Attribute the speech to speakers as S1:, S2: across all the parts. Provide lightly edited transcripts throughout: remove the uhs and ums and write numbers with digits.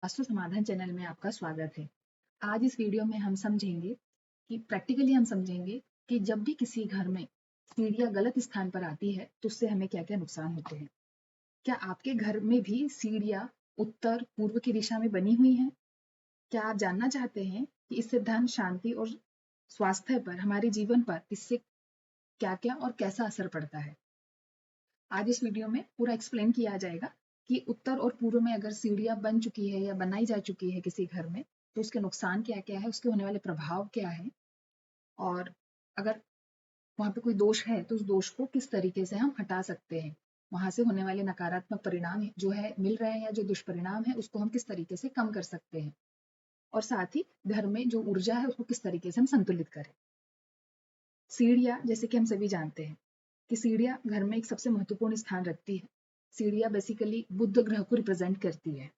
S1: वास्तु समाधान चैनल में आपका स्वागत है। आज इस वीडियो में हम समझेंगे कि प्रैक्टिकली हम समझेंगे कि जब भी किसी घर में सीढ़ियाँ गलत स्थान पर आती है तो उससे हमें क्या-क्या नुकसान होते हैं। क्या आपके घर में भी सीढ़ियाँ उत्तर पूर्व की दिशा में बनी हुई हैं? क्या आप जानना चाहते हैं कि इससे धन, शांति और स्वास्थ्य पर, हमारे जीवन पर इससे क्या-क्या और कैसा असर पड़ता है? आज इस वीडियो में पूरा एक्सप्लेन किया जाएगा कि उत्तर और पूर्व में अगर सीढ़ियाँ बन चुकी है या बनाई जा चुकी है किसी घर में, तो उसके नुकसान क्या-क्या है, उसके होने वाले प्रभाव क्या हैं और अगर वहाँ पे कोई दोष है, तो उस दोष को किस तरीके से हम हटा सकते हैं। वहाँ से होने वाले नकारात्मक परिणाम जो है मिल रहे हैं या जो दुष्परिणाम है, उसको हम किस तरीके से कम कर सकते हैं और साथ ही घर में जो ऊर्जा है, उसको किस तरीके से हम संतुलित करें। सीढ़ियाँ, जैसे कि हम सभी जानते हैं कि सीढ़ियाँ घर में एक सबसे महत्वपूर्ण स्थान रखती है। सीढ़ियाँ बेसिकली बुध ग्रह को रिप्रेजेंट करती है।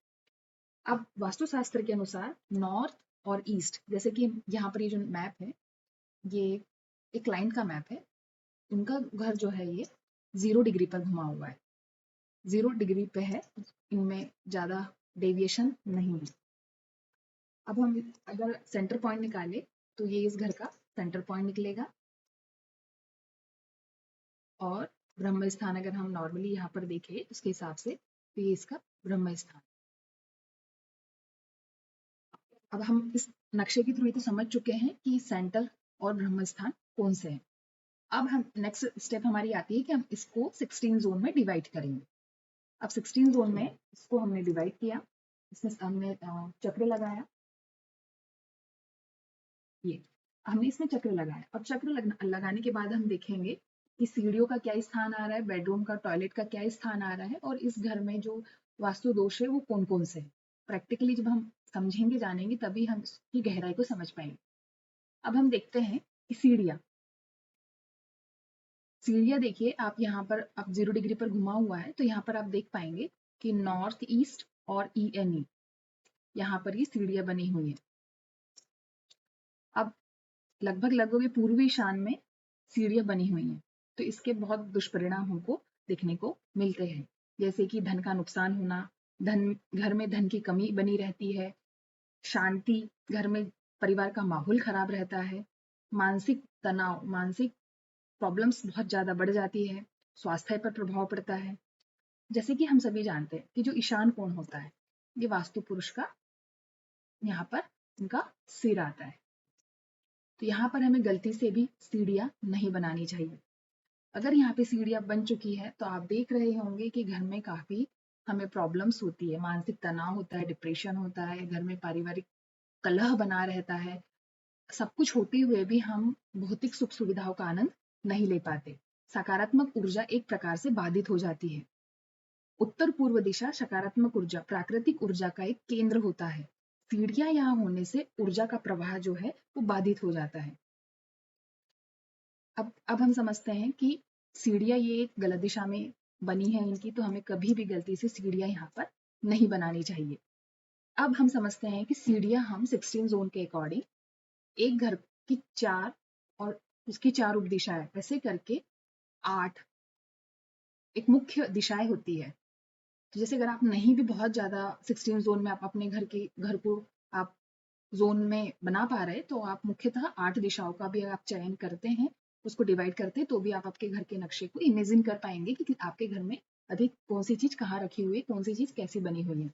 S1: अब वास्तुशास्त्र के अनुसार नॉर्थ और ईस्ट, जैसे कि यहाँ पर ये जो मैप है, ये एक क्लाइंट का मैप है। उनका घर जो है ये 0 डिग्री पर घुमा हुआ है। 0 डिग्री पे है, इनमें ज़्यादा डेविएशन नहीं है। अब हम अगर सेंटर पॉइंट निकाले तो ये इस घर का सेंटर पॉइंट निकलेगा और ब्रह्म स्थान अगर हम नॉर्मली यहाँ पर देखें उसके हिसाब से तो ये इसका ब्रह्म स्थान। अब हम इस नक्शे के थ्रू ये तो समझ चुके हैं कि सेंटर और ब्रह्म स्थान कौन से हैं। अब हम नेक्स्ट स्टेप हमारी आती है कि हम इसको 16 जोन में डिवाइड करेंगे। अब 16 जोन में इसको हमने डिवाइड किया, इसमें हमने चक्र लगाया, ये हमने इसमें चक्र लगाया। अब चक्र लगाने के बाद हम देखेंगे कि सीढ़ियों का क्या स्थान आ रहा है, बेडरूम का, टॉयलेट का क्या स्थान आ रहा है और इस घर में जो वास्तु दोष है वो कौन कौन से हैं। प्रैक्टिकली जब हम समझेंगे, जानेंगे, तभी हम इसकी गहराई को समझ पाएंगे। अब हम देखते हैं कि सीढ़ियाँ सीढ़ियाँ देखिए, आप यहाँ पर अब 0 डिग्री पर घुमा हुआ है तो यहाँ पर आप देख पाएंगे कि नॉर्थ ईस्ट और ENE यहाँ पर ये सीढ़ियाँ बनी हुई है। अब लगभग लगभग ये पूर्वी ईशान में सीढ़ियाँ बनी हुई हैं, तो इसके बहुत दुष्परिणाम हमको देखने को मिलते हैं, जैसे कि धन का नुकसान होना, घर में धन की कमी बनी रहती है, शांति, घर में परिवार का माहौल खराब रहता है, मानसिक तनाव, मानसिक प्रॉब्लम्स बहुत ज़्यादा बढ़ जाती है, स्वास्थ्य पर प्रभाव पड़ता है। जैसे कि हम सभी जानते हैं कि जो ईशान कोण होता है, ये वास्तु पुरुष का यहाँ पर उनका सिर आता है। तो यहाँ पर हमें गलती से भी सीढ़ियाँ नहीं बनानी चाहिए। अगर यहाँ पे सीढ़ियाँ बन चुकी है तो आप देख रहे होंगे कि घर में काफ़ी हमें प्रॉब्लम्स होती है, मानसिक तनाव होता है, डिप्रेशन होता है, घर में पारिवारिक कलह बना रहता है। सब कुछ होते हुए भी हम भौतिक सुख सुविधाओं का आनंद नहीं ले पाते। सकारात्मक ऊर्जा एक प्रकार से बाधित हो जाती है। उत्तर पूर्व दिशा सकारात्मक ऊर्जा, प्राकृतिक ऊर्जा का एक केंद्र होता है। सीढ़ियां यहाँ होने से ऊर्जा का प्रवाह जो है वो बाधित हो जाता है। अब हम समझते हैं कि सीढ़ियां ये एक गलत दिशा में बनी है इनकी, तो हमें कभी भी गलती से सीढ़ियां यहाँ पर नहीं बनानी चाहिए। अब हम समझते हैं कि सीढ़ियां हम 16 जोन के अकॉर्डिंग एक घर की 4 और उसकी 4 उप दिशाएं ऐसे करके 8 एक मुख्य दिशाएं होती है। तो जैसे अगर आप नहीं भी बहुत ज़्यादा 16 जोन में आप अपने घर को आप जोन में बना पा रहे, तो आप मुख्यतः 8 दिशाओं का भी आप चयन करते हैं, उसको डिवाइड करते हैं, तो भी आप आपके घर के नक्शे को इमेजिन कर पाएंगे कि आपके घर में अभी कौन सी चीज़ कहाँ रखी हुई है, कौन सी चीज़ कैसी बनी हुई है।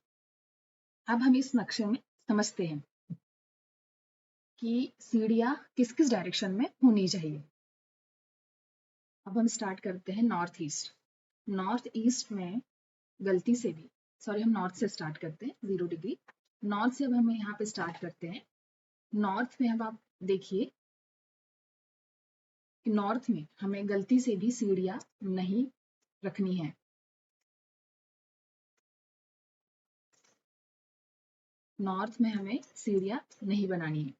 S1: अब हम इस नक्शे में समझते हैं कि सीढ़ियाँ किस किस डायरेक्शन में होनी चाहिए। अब हम स्टार्ट करते हैं नॉर्थ ईस्ट। नॉर्थ ईस्ट में गलती से भी, सॉरी, हम नॉर्थ से स्टार्ट करते हैं 0 डिग्री। नॉर्थ से अब हम यहाँ पे स्टार्ट करते हैं। नॉर्थ में अब आप देखिए कि नॉर्थ में हमें गलती से भी सीढ़ियाँ नहीं रखनी है। नॉर्थ में हमें सीढ़ियाँ नहीं बनानी है।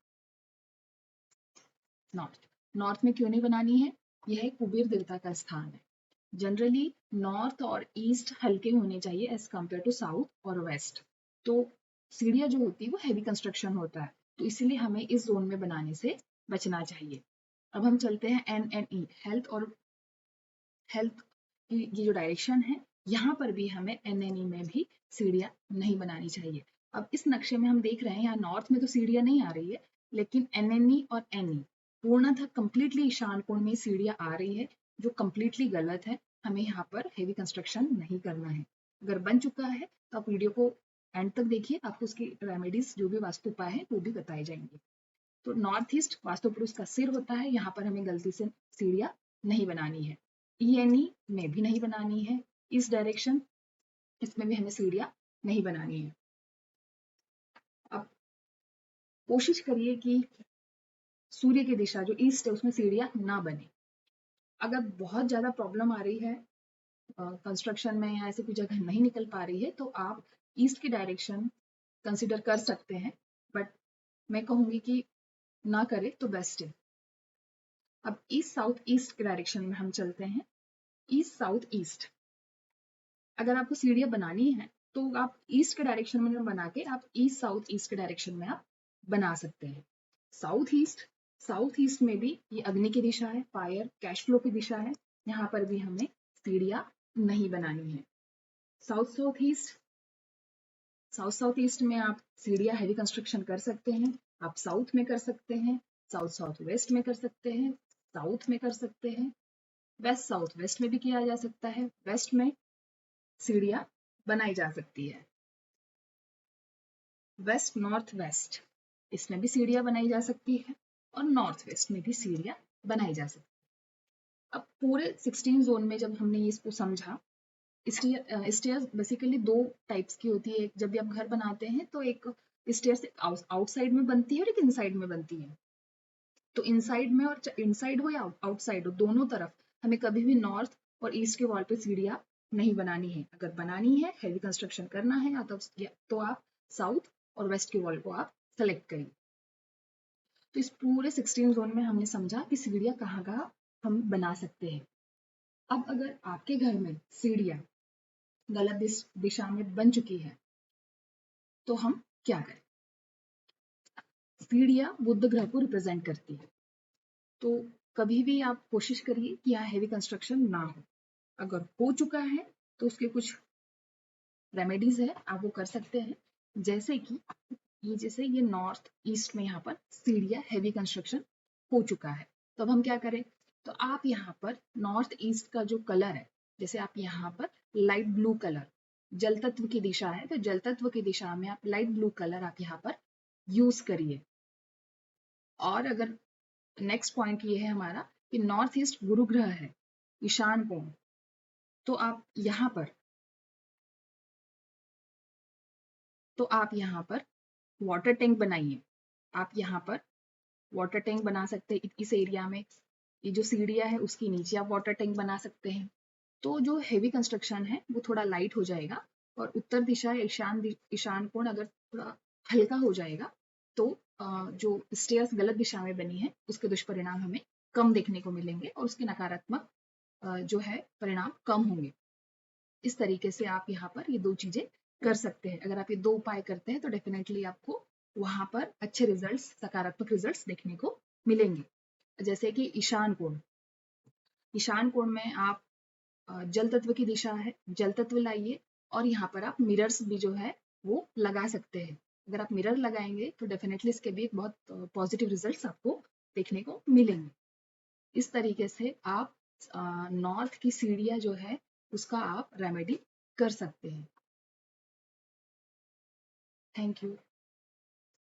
S1: नॉर्थ में क्यों नहीं बनानी है? यह कुबेर देवता का स्थान है। जनरली नॉर्थ और ईस्ट हल्के होने चाहिए एज कम्पेयर टू साउथ और वेस्ट। तो सीढ़ियाँ जो होती है वो हैवी कंस्ट्रक्शन होता है, तो इसीलिए हमें इस जोन में बनाने से बचना चाहिए। अब हम चलते हैं NNE, हेल्थ की ये जो डायरेक्शन है, यहाँ पर भी हमें NNE में भी सीढ़ियाँ नहीं बनानी चाहिए। अब इस नक्शे में हम देख रहे हैं यहाँ नॉर्थ में तो सीढ़ियां नहीं आ रही है, लेकिन एनएनई और एनई पूर्णतः कंप्लीटली ईशान कोण में सीढ़ियां आ रही है, जो कंप्लीटली गलत है। हमें यहाँ पर हेवी कंस्ट्रक्शन नहीं करना है। अगर बन चुका है तो आप वीडियो को एंड तक देखिए, आपको उसकी रेमेडीज जो भी वास्तु उपाय है वो भी बताए जाएंगे। तो नॉर्थ ईस्ट वास्तु पुरुष का सिर होता है, यहाँ पर हमें गलती से सीढ़ियां नहीं बनानी है। ईएनई में भी नहीं बनानी है, इस डायरेक्शन इसमें भी हमें सीढ़ियां नहीं बनानी है। अब कोशिश करिए कि सूर्य की दिशा जो ईस्ट है उसमें सीढ़ियां ना बने। अगर बहुत ज्यादा प्रॉब्लम आ रही है कंस्ट्रक्शन में या ऐसे कोई जगह नहीं निकल पा रही है तो आप ईस्ट की डायरेक्शन कंसिडर कर सकते हैं, बट मैं कहूंगी कि ना करें तो बेस्ट है। अब ईस्ट साउथ ईस्ट के डायरेक्शन में हम चलते हैं। ईस्ट साउथ ईस्ट अगर आपको सीढ़ियां बनानी है तो आप ईस्ट के डायरेक्शन में बना के आप ईस्ट साउथ ईस्ट के डायरेक्शन में आप बना सकते हैं। साउथ ईस्ट में भी ये अग्नि की दिशा है, फायर कैश फ्लो की दिशा है, यहाँ पर भी हमें सीढ़ियां नहीं बनानी है। साउथ साउथ ईस्ट में आप सीढ़ियां हैवी कंस्ट्रक्शन कर सकते हैं। आप साउथ में कर सकते हैं, साउथ साउथ वेस्ट में कर सकते हैं, साउथ में कर सकते हैं, वेस्ट साउथ वेस्ट में भी किया जा सकता है। वेस्ट में सीढ़ियां बनाई जा सकती है। वेस्ट नॉर्थ वेस्ट इसमें भी सीढ़ियां बनाई जा सकती है और नॉर्थ वेस्ट में भी सीढ़ियां बनाई जा सकती है। अब पूरे 16 जोन में जब हमने इसको समझा, स्टेयर्स बेसिकली दो टाइप्स की होती है। जब भी आप घर बनाते हैं तो एक स्टेयर्स आउटसाइड में बनती है और एक इनसाइड में बनती है। तो इनसाइड में और इनसाइड हो या आउटसाइड हो, दोनों तरफ हमें कभी भी नॉर्थ और ईस्ट के वॉल पे सीढ़ियां नहीं बनानी है। अगर बनानी है, हैवी कंस्ट्रक्शन करना है या तो आप साउथ और वेस्ट के वॉल को आप सेलेक्ट करिए। तो इस पूरे 16 जोन में हमने समझा कि सीढ़ियां कहाँ कहाँ हम बना सकते हैं। अब अगर आपके घर में सीढ़ियां गलत दिशा में बन चुकी है तो हम क्या करें? सीढ़ियां बुध ग्रह को रिप्रेजेंट करती है, तो कभी भी आप कोशिश करिए कि यहाँ हैवी कंस्ट्रक्शन ना हो। अगर हो चुका है तो उसके कुछ रेमेडीज है, आप वो कर सकते हैं। जैसे ये नॉर्थ ईस्ट में यहाँ पर सीढ़ियां हैवी कंस्ट्रक्शन हो चुका है, तो अब हम क्या करें? तो आप यहाँ पर नॉर्थ ईस्ट का जो कलर है, जैसे आप यहाँ पर लाइट ब्लू कलर, जल तत्व की दिशा है तो जल तत्व की दिशा में आप लाइट ब्लू कलर आप यहाँ पर यूज करिए। और अगर नेक्स्ट पॉइंट ये है हमारा कि नॉर्थ ईस्ट गुरु ग्रह है, ईशान कोण, तो आप यहाँ पर वाटर टैंक बनाइए। आप यहाँ पर वाटर टैंक बना सकते हैं इस एरिया में। ये जो सीढ़ियां है उसके नीचे आप वाटर टैंक बना सकते हैं। तो जो हेवी कंस्ट्रक्शन है वो थोड़ा लाइट हो जाएगा और उत्तर दिशा ईशान कोण अगर थोड़ा हल्का हो जाएगा तो जो स्टेयर्स गलत दिशा में बनी है उसके दुष्परिणाम हमें कम देखने को मिलेंगे और उसके नकारात्मक जो है परिणाम कम होंगे। इस तरीके से आप यहाँ पर ये दो चीजें कर सकते हैं। अगर आप ये दो उपाय करते हैं तो डेफिनेटली आपको वहां पर अच्छे रिजल्ट्स, सकारात्मक रिजल्ट्स देखने को मिलेंगे। जैसे कि ईशान कोण में आप जल तत्व की दिशा है, जल तत्व लाइए और यहाँ पर आप मिरर्स भी जो है वो लगा सकते हैं। अगर आप मिरर लगाएंगे तो डेफिनेटली इसके भी एक बहुत पॉजिटिव रिजल्ट्स आपको देखने को मिलेंगे। इस तरीके से आप नॉर्थ की सीढ़ियां जो है उसका आप रेमेडी कर सकते हैं। Thank you.